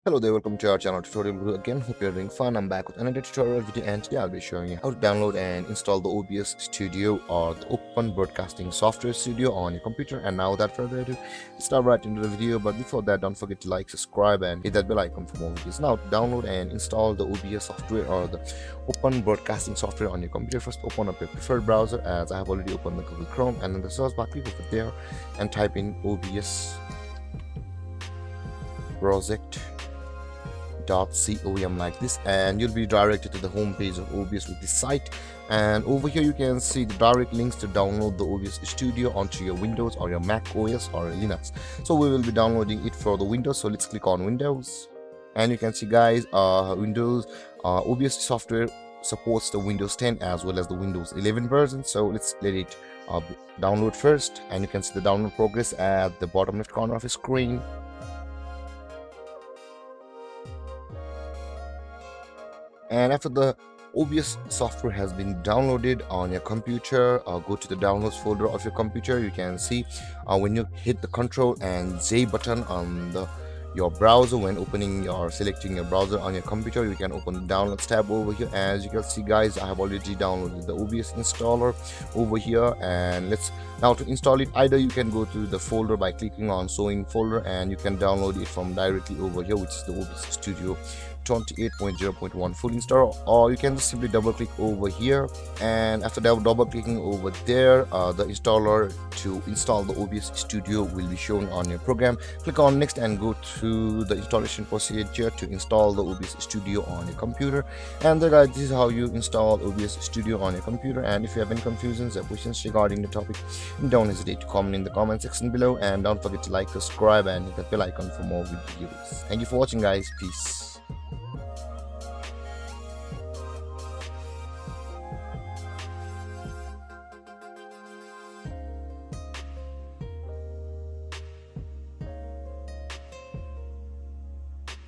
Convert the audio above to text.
Hello there, welcome to our channel tutorial video again. Hope you're doing fun. I'm back with another tutorial video, and today I'll be showing you how to download and install the OBS Studio or the Open Broadcasting Software Studio on your computer. And now without further ado, let's start right into the video. But before that, don't forget to like, subscribe and hit that bell icon for more videos. Now to download and install the OBS software or the Open Broadcasting Software on your computer, first open up your preferred browser, as I have already opened the Google Chrome, and in the search bar click over there and type in OBS project.com like this, and you'll be directed to the home page of OBS with this site. And over here you can see the direct links to download the OBS Studio onto your Windows or your Mac OS or Linux. So we will be downloading it for the Windows, so let's click on Windows, and you can see guys, Windows OBS software supports the Windows 10 as well as the Windows 11 version. So let's let it download first, and you can see the download progress at the bottom left corner of the screen. And after the OBS software has been downloaded on your computer, go to the downloads folder of your computer. You can see when you hit the Ctrl and J button on your browser, when selecting your browser on your computer, you can open the downloads tab over here. As you can see guys, I have already downloaded the OBS installer over here, and now to install it, either you can go to the folder by clicking on showing folder, and you can download it from directly over here, which is the OBS Studio 28.0.1 full installer, or you can just simply double click over here, and after double clicking over there, the installer to install the OBS Studio will be shown on your program. Click on next and go to the installation procedure to install the OBS Studio on your computer. And there guys, this is how you install OBS Studio on your computer. And if you have any confusions or questions regarding the topic, don't hesitate to comment in the comment section below, and don't forget to like, subscribe and hit the bell icon for more videos. Thank you for watching guys. Peace.